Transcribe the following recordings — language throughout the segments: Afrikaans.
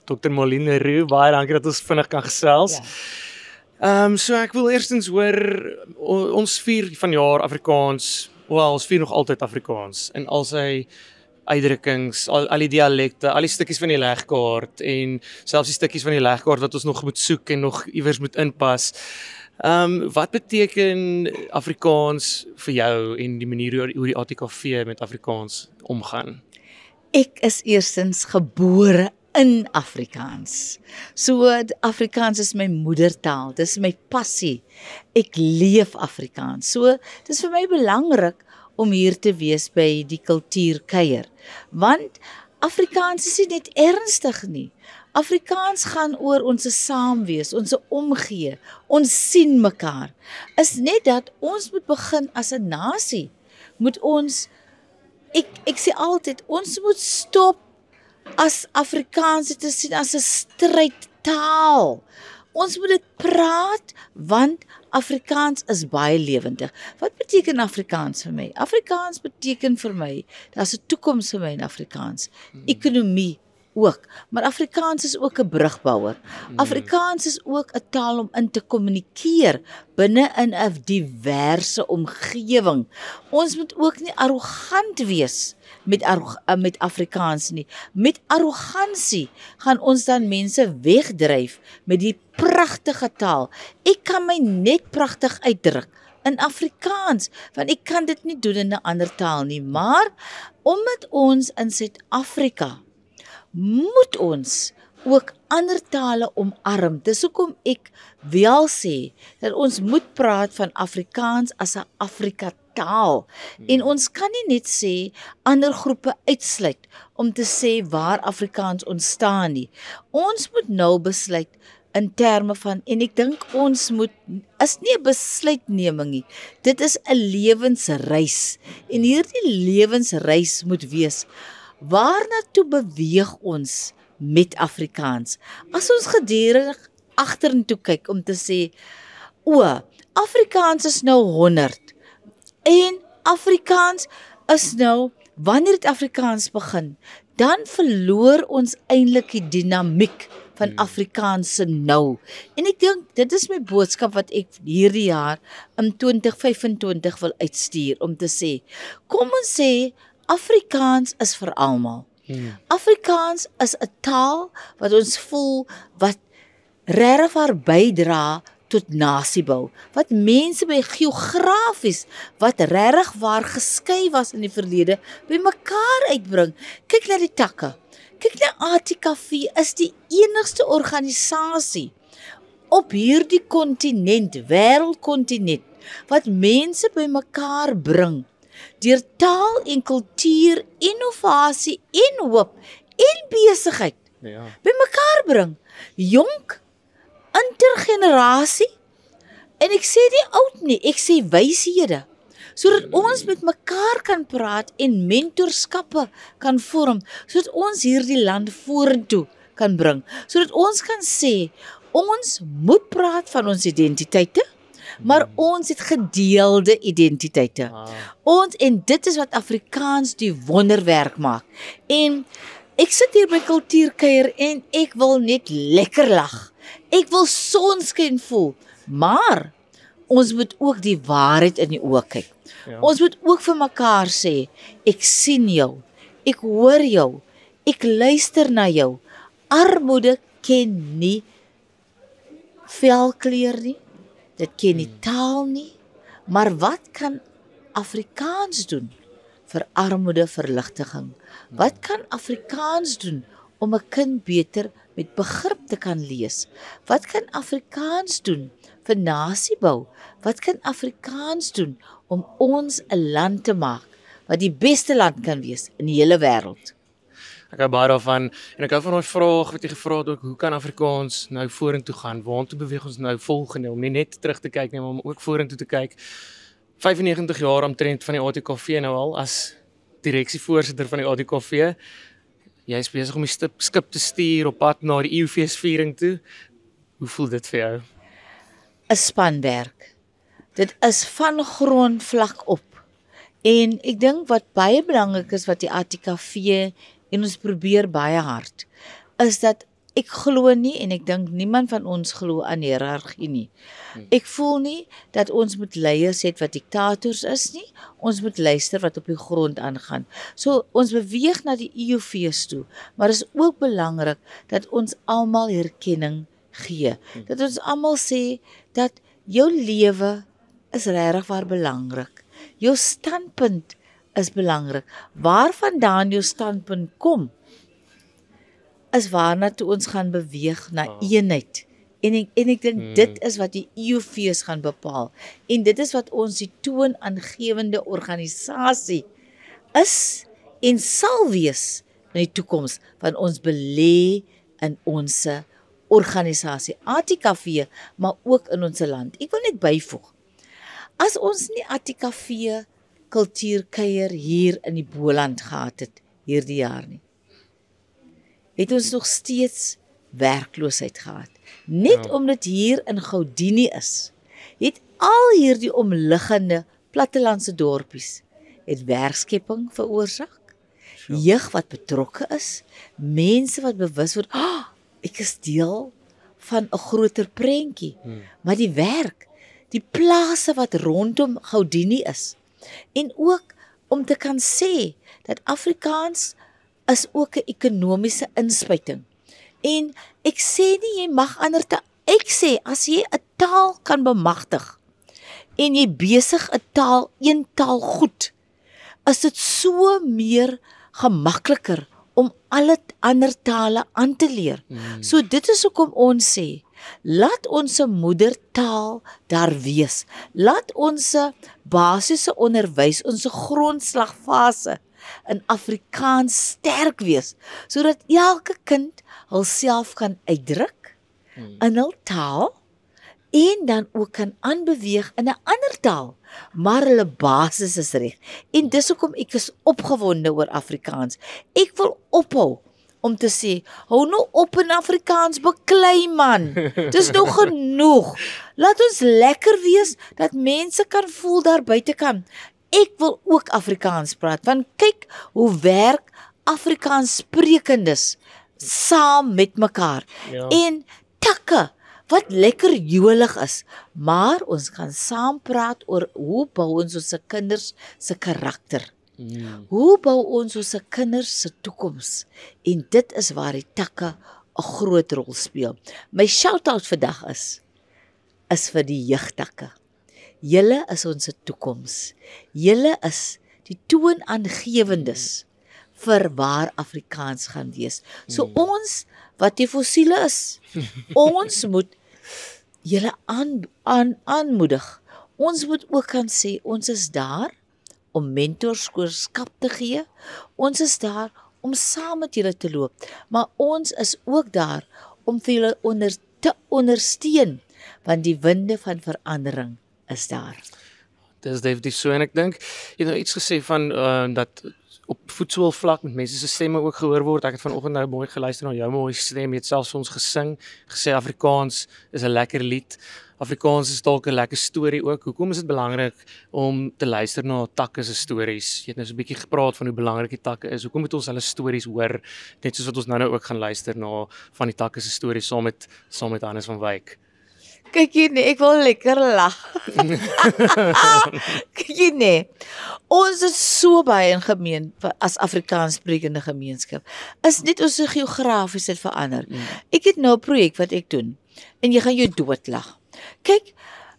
Dr. Marlene Roux, baie dankie dat ons vinnig kan gesels. So ek wil eerstens hoor, ons vier vanjaar Afrikaans, ons vier nog altyd Afrikaans, en al sy uitdrukkings, al die dialekte, al die stukkies van die legkaart, en selfs die stukkies van die legkaart wat ons nog moet soek en nog iewers moet inpas. Wat beteken Afrikaans vir jou en die manier hoe die ATKV met Afrikaans omgaan? Ek is eerstens gebore in Afrikaans. So Afrikaans is my moedertaal, dis my passie. Ek leef Afrikaans. So dis vir my belangrik om hier te wees by die kultuurkuier. Want Afrikaans is nie net ernstig nie. Afrikaans gaan oor ons saamwees, ons omgee, ons sien mekaar. Is net dat ons moet begin as 'n nasie. Moet ons, ek sê altyd, ons moet stop as Afrikaans te sien as 'n strydtaal. Ons moet dit praat, want Afrikaans is baie lewendig. Wat beteken Afrikaans vir my? Afrikaans beteken vir my, daar's 'n toekoms vir my in Afrikaans. Ekonomie ook, maar Afrikaans is ook 'n brugbouer. Afrikaans is ook 'n taal om in te kommunikeer binne in 'n diverse omgewing. Ons moet ook nie arrogant wees met Afrikaans nie. Met arrogansie gaan ons dan mense wegdryf met die pragtige taal. Ek kan my net pragtig uitdruk in Afrikaans, want ek kan dit nie doen in 'n ander taal nie, maar omdat ons in Suid-Afrika moet ons ook ander tale omarm. Dis hoekom ek wel sê dat ons moet praat van Afrikaans as 'n Afrika taal. En ons kan nie net sê ander groepe uitsluit om te sê waar Afrikaans ontstaan nie. Ons moet nou besluit in terme van, en ek dink ons moet, is nie 'n besluitneming nie. Dit is 'n lewensreis. En hierdie lewensreis moet wees, waarna toe beweeg ons met Afrikaans? As ons gedurig agterentoe kyk om te sê, Afrikaans is nou 100, en Afrikaans is nou, wanneer het Afrikaans begin, dan verloor ons eintlik die dinamiek van Afrikaans se nou. En ek dink, dit is my boodskap wat ek hierdie jaar in 2025 wil uitstuur, om te sê, kom ons sê, Afrikaans is vir almal. Afrikaans is 'n taal wat ons voel, wat regtig waar bydra tot nasiebou, wat mense by geografies, wat regtig waar geskei was in die verlede, by mekaar uitbring. Kyk na die takke. Kyk na ATKV is die enigste organisasie op hierdie kontinent, wêreldkontinent, wat mense by mekaar bring, deur taal en kultuur, innovasie en hoop en besigheid by mekaar bring. Jonk, intergenerasie, en ek sê nie oud nie, ek sê wyshede, sodat ons met mekaar kan praat en mentorskappe kan vorm, sodat ons hierdie land vorentoe kan bring, sodat ons kan sê, ons moet praat van ons identiteite, maar ons het gedeelde identiteite. En dit is wat Afrikaans die wonderwerk maak. En ek sit hier by kultuurkuier en ek wil net lekker lag. Ek wil sonskyn voel, maar ons moet ook die waarheid in die oë kyk. Ons moet ook vir mekaar sê, ek sien jou, ek hoor jou, ek luister na jou. Armoede ken nie velkleur nie, dit ken nie taal nie, maar wat kan Afrikaans doen vir armoedeverligtiging? Wat kan Afrikaans doen om 'n kind beter met begrip te kan lees? Wat kan Afrikaans doen vir nasiebou? Wat kan Afrikaans doen om ons 'n land te maak wat die beste land kan wees in die hele wêreld? Ek hou baie daarvan, en ek hou van daai vraag wat jy gevra het ook, hoe kan Afrikaans nou vorentoe gaan? Waartoe beweeg ons nou volgende, om nie net terug te kyk nie, maar om ook vorentoe te kyk. 95 jaar omtrent van die ATKV nou al, as direksievoorsitter van die ATKV. Jy is besig om die skip te stuur op pad na die EU-feesviering toe. Hoe voel dit vir jou? 'n Spanwerk. Dit is van grondvlak op. En ek dink wat baie belangrik is wat die ATKV, en ons probeer baie hard, is dat ek glo nie en ek dink niemand van ons glo aan hiërargie nie. Ek voel nie dat ons moet leiers hê wat diktators is nie. Ons moet luister wat op die grond aangaan. So ons beweeg na die EUFees toe, maar is ook belangrik dat ons almal erkenning gee. Dat ons almal sê dat jou lewe is regtig waar belangrik. Jou standpunt is belangrik. Waarvandaan jou standpunt kom, is waarna toe ons gaan beweeg na eenheid. En ek dink dit is wat die EUFees gaan bepaal. En dit is wat ons die toonaangewende organisasie is en sal wees in die toekoms, want ons belê in ons organisasie, ATKV, maar ook in ons land. Ek wil net byvoeg, as ons nie ATKV kultuurkuier hier in die Boland gehad het, hierdie jaar nie, het ons nog steeds werkloosheid gehad. Net omdat hier in Gaudini is, het al hierdie omliggende plattelandse dorpies, het werkskepping veroorsaak, jeug wat betrokke is, mense wat bewus word, ek is deel van 'n groter prentjie, maar die werk, die plase wat rondom Gaudini is, en ook om te kan sê, dat Afrikaans is ook 'n ekonomiese inspuiting. En ek sê nie jy mag ander taal, ek sê as jy 'n taal kan bemagtig en jy besig 'n taal, een taal goed, is dit so meer gemakliker om alle ander tale aan te leer. So dit is hoekom ons sê, laat ons moedertaal daar wees. Laat ons basiese onderwys, ons grondslagfase in Afrikaans sterk wees, sodat elke kind hulself kan uitdruk in hul taal en dan ook kan aanbeweeg in 'n ander taal, maar hulle basis is reg. En dis hoekom ek is opgewonde oor Afrikaans. Ek wil ophou om te sê, hou nou op in Afrikaans beklei man, dis nou genoeg. Laat ons lekker wees, dat mense kan voel daar buitekant. Ek wil ook Afrikaans praat, want kyk hoe werk Afrikaans sprekendes saam met mekaar. En takke, wat lekker jolig is, maar ons gaan saam praat oor hoe bou ons kinders se karakter. Hoe bou ons kinders se toekoms? En dit is waar die takke 'n groot rol speel. My shout-out vandag is vir die jeugtakke. Julle is ons toekoms. Julle is die toonaangewendes vir waar Afrikaans gaan wees. So ons wat die fossiele is, ons moet julle aanmoedig. Ons moet ook kan sê, ons is daar om mentorskap te gee. Ons is daar om saam met julle te loop. Maar ons is ook daar om vir julle te ondersteun, want die winde van verandering is daar. Dis definitief so, en ek dink, jy het nou iets gesê van, dat op voetsoolvlak met mense se stemme ook gehoor word. Ek het vanoggend nou mooi geluister na jou mooi stem, jy het selfs vir ons gesing, gesê Afrikaans is 'n lekker lied. Afrikaans is dalk 'n lekker storie ook. Hoekom is dit belangrik om te luister na takke se stories? Jy het nou so 'n bietjie gepraat van hoe belangrik die takke is. Hoekom moet ons hulle stories hoor, net soos wat ons nou ook gaan luister na van die takke se stories saam met Hannes van Wyk? Kyk hier nee, ek wil lekker lag. Kyk hier nee, ons is so baie in gemeen as Afrikaans sprekende gemeenskap. Is net ons geografies het verander. Ek het nou 'n projek wat ek doen, en jy gaan jou doodlag. Kyk,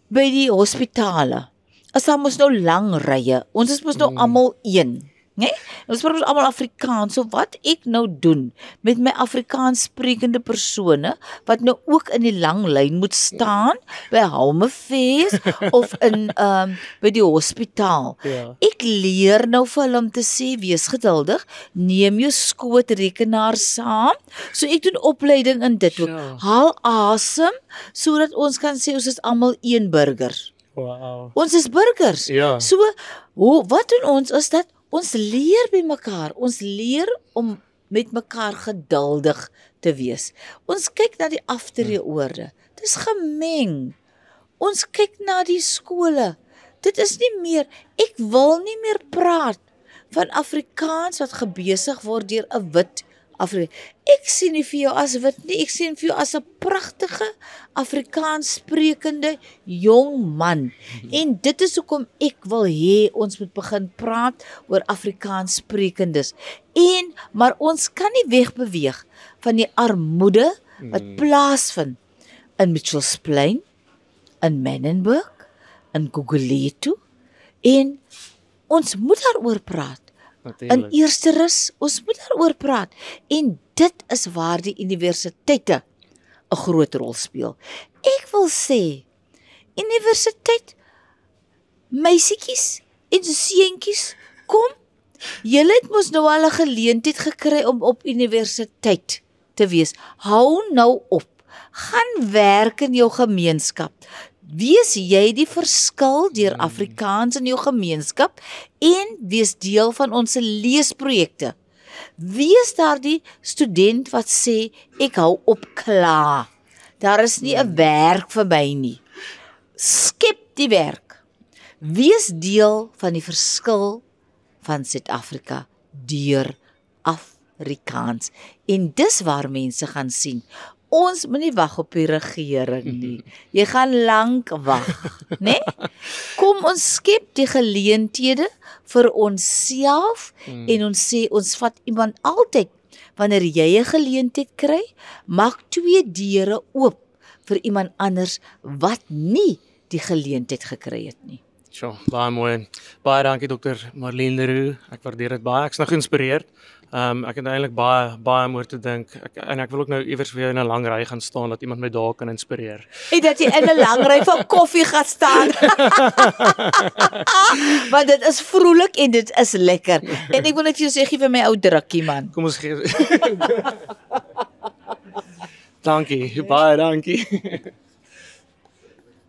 by die hospitale, as daar mos nou lang rye, ons is mos nou almal een. Nee? Ons praat almal Afrikaans, so wat ek nou doen met my Afrikaans sprekende persone, wat nou ook in die lang lyn moet staan, by Homefees, of in, by die hospitaal. Ek leer nou vir hulle om te sê, wees geduldig, neem jou skootrekenaar saam, so ek doen opleiding in dit ook. Haal asem, sodat ons kan sê, ons is almal een burger. Wow. Ons is burgers. So, wat doen ons, is dat ons leer by mekaar, ons leer om met mekaar geduldig te wees. Ons kyk na die aftreeoorde, dit is gemeng. Ons kyk na die skole, dit is nie meer, ek wil nie meer praat van Afrikaans wat gebesig word deur 'n wit Afrika. Ek sien nie vir jou as wit nie, ek sien vir jou as 'n pragtige Afrikaans sprekende jong man. En dit is hoekom ek wil hê ons moet begin praat oor Afrikaans sprekendes. Maar ons kan nie wegbeweeg van die armoede wat plaasvind in Mitchells Plain, in Menenberg, in Gugulethu, en ons moet daaroor praat. In eerste rus, ons moet daaroor praat. En dit is waar die universiteite 'n groot rol speel. Ek wil sê, universiteit, meisietjies en seentjies, kom, julle het mos nou al 'n geleentheid gekry om op universiteit te wees. Hou nou op. Gaan werk in jou gemeenskap. Wees jy die verskil deur Afrikaans in jou gemeenskap en wees deel van ons leesprojekte. Wees daardie student wat sê, ek hou op klaar. Daar is nie 'n werk vir my nie. Skep die werk. Wees deel van die verskil van Suid-Afrika deur Afrikaans. En dis waar mense gaan sien. Ons moet nie wag op die regering nie. Jy gaan lank wag, né? Kom ons skep die geleenthede vir onsself en ons sê ons vat iemand altyd. Wanneer jy 'n geleentheid kry, maak 2 deure oop vir iemand anders wat nie die geleentheid gekry het nie. Sjoe, baie mooi. Baie dankie Dr. Marlene Leroux. Ek waardeer dit baie. Ek's nog geïnspireerd. Ek het eintlik baie om oor te dink. Ek wil ook nou iewers vir jou in 'n lang ry gaan staan dat iemand my daar kan inspireer. En dat jy in 'n lang ry van koffie gaan staan. Want dit is vrolik en dit is lekker. En ek wil net vir jou sê, gee vir my ou drukkie man. Kom ons gee. Dankie, baie dankie.